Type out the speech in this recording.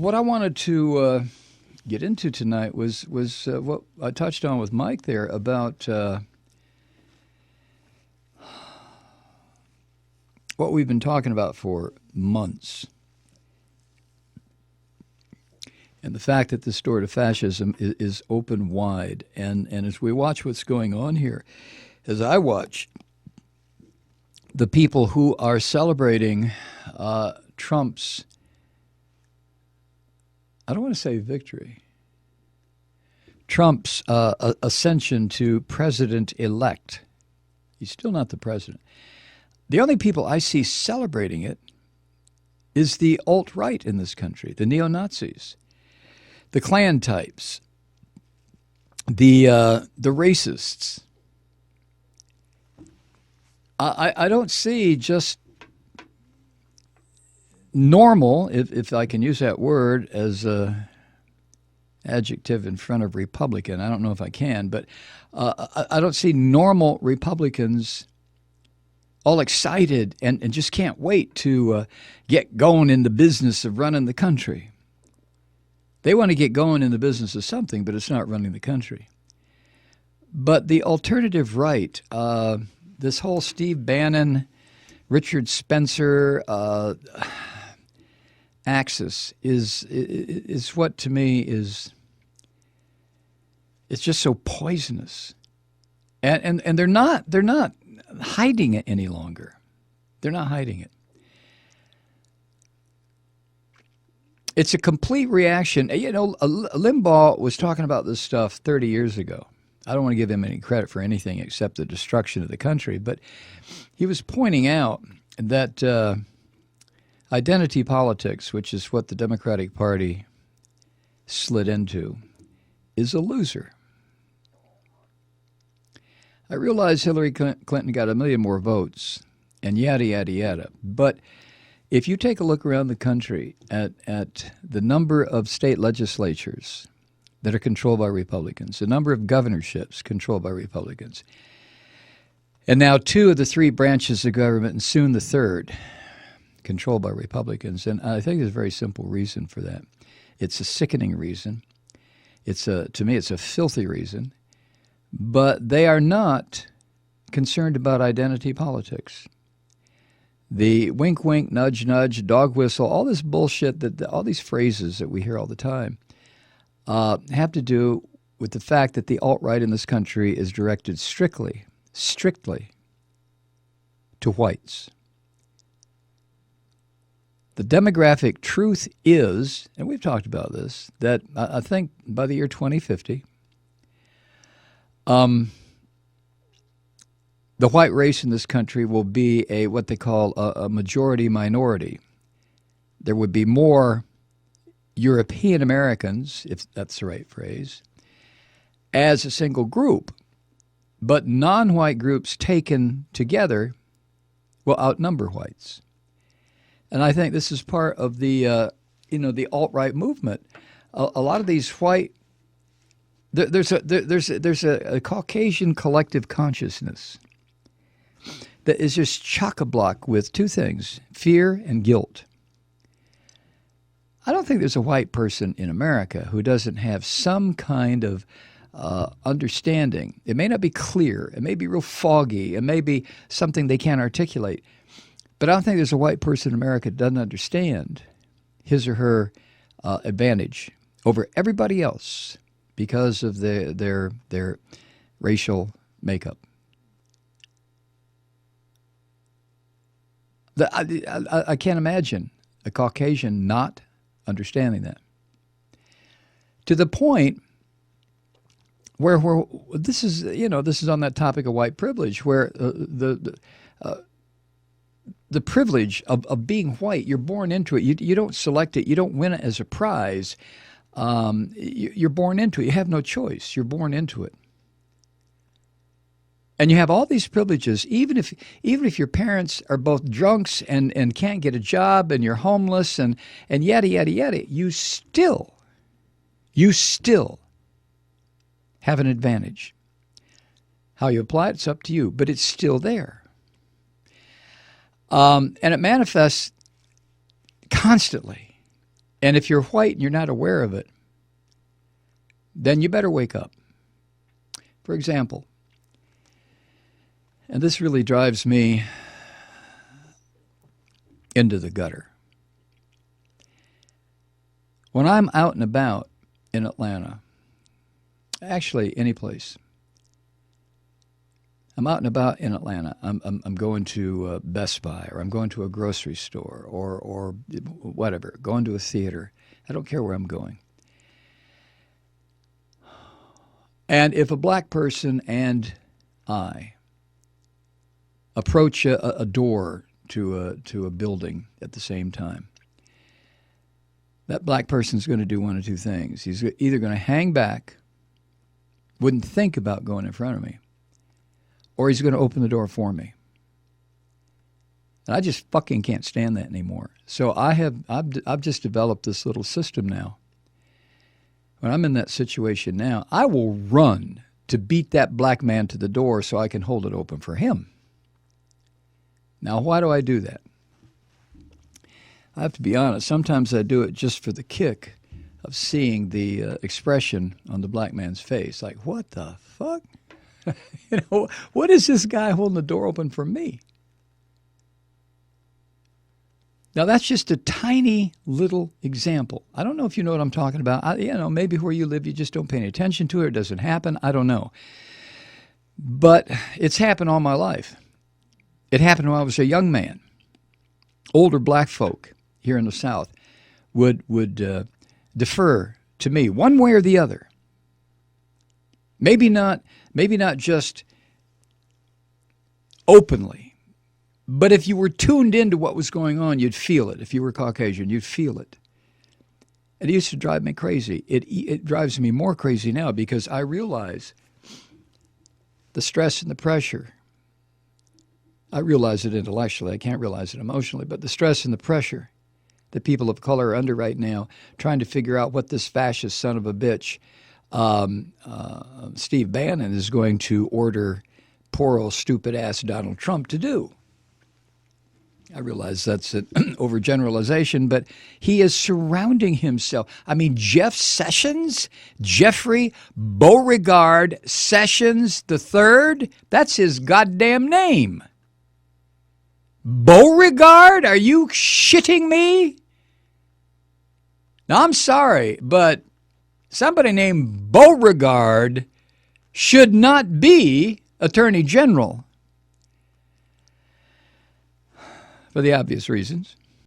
what I wanted to get into tonight was what I touched on with Mike there about what we've been talking about for months, and the fact that this door to fascism is open wide. And as we watch what's going on here, as I watch the people who are celebrating Trump's, I don't want to say victory, Trump's ascension to president-elect. He's still not the president. The only people I see celebrating it is the alt-right in this country, the neo-Nazis, the Klan types, the racists. I don't see just normal, if I can use that word as a adjective in front of Republican. I don't know if I can, but I don't see normal Republicans all excited and just can't wait to get going in the business of running the country. They want to get going in the business of something, but it's not running the country. But the alternative right, this whole Steve Bannon, Richard Spencer axis is what to me is, it's just so poisonous. And they're not hiding it any longer. They're not hiding it. It's a complete reaction. You know, Limbaugh was talking about this stuff 30 years ago. I don't want to give him any credit for anything except the destruction of the country, but he was pointing out that identity politics, which is what the Democratic Party slid into, is a loser. I realize Hillary Clinton got 1 million more votes and yada, yada, yada. But if you take a look around the country at the number of state legislatures that are controlled by Republicans, the number of governorships controlled by Republicans, and now 2 of the 3 branches of government, and soon the 3rd, controlled by Republicans. And I think there's a very simple reason for that. It's a sickening reason. To me, it's a filthy reason. But they are not concerned about identity politics. The wink, wink, nudge, nudge, dog whistle, all this bullshit, all these phrases that we hear all the time have to do with the fact that the alt-right in this country is directed strictly to whites. The demographic truth is, and we've talked about this, that I think by the year 2050, the white race in this country will be what they call a majority minority. There would be more European Americans, if that's the right phrase, as a single group, but non-white groups taken together will outnumber whites. And I think this is part of the the alt-right movement. A lot of these white there's a Caucasian collective consciousness that is just chock-a-block with 2 things: fear and guilt. I don't think there's a white person in America who doesn't have some kind of understanding. It may not be clear. It may be real foggy. It may be something they can't articulate. But I don't think there's a white person in America that doesn't understand his or her advantage over everybody else because of their racial makeup. I can't imagine a Caucasian not understanding that. To the point where this is on that topic of white privilege, where the privilege of being white, you're born into it. You don't select it. You don't win it as a prize. You're born into it. You have no choice. You're born into it. And you have all these privileges, even if your parents are both drunks and can't get a job and you're homeless and yada, yada, yada, you still have an advantage. How you apply it's up to you, but it's still there. And it manifests constantly And if you're white and you're not aware of it, then you better wake up. For example, and this really drives me into the gutter. When I'm out and about in Atlanta, actually any place, I'm out and about in Atlanta. I'm going to Best Buy, or I'm going to a grocery store, or whatever, going to a theater. I don't care where I'm going. And if a black person and I approach a door to a building at the same time, that black person's going to do one of two things. He's either going to hang back, wouldn't think about going in front of me, or he's going to open the door for me. And I just fucking can't stand that anymore. So I've just developed this little system now. When I'm in that situation now, I will run to beat that black man to the door so I can hold it open for him. Now, why do I do that? I have to be honest. Sometimes I do it just for the kick of seeing the expression on the black man's face. Like, what the fuck? What is this guy holding the door open for me? Now, that's just a tiny little example. I don't know if you know what I'm talking about. Maybe where you live, you just don't pay any attention to it. It doesn't happen. I don't know. But it's happened all my life. It happened when I was a young man. Older black folk here in the South would defer to me one way or the other. Maybe not just openly. But if you were tuned into what was going on, you'd feel it. If you were Caucasian, you'd feel it. It used to drive me crazy. It drives me more crazy now because I realize the stress and the pressure. I realize it intellectually. I can't realize it emotionally. But the stress and the pressure that people of color are under right now, trying to figure out what this fascist son of a bitch, Steve Bannon, is going to order poor old stupid-ass Donald Trump to do. I realize that's an overgeneralization, but he is surrounding himself. I mean, Jeffrey Beauregard Sessions III, that's his goddamn name. Beauregard? Are you shitting me? Now, I'm sorry, but somebody named Beauregard should not be Attorney General. For the obvious reasons.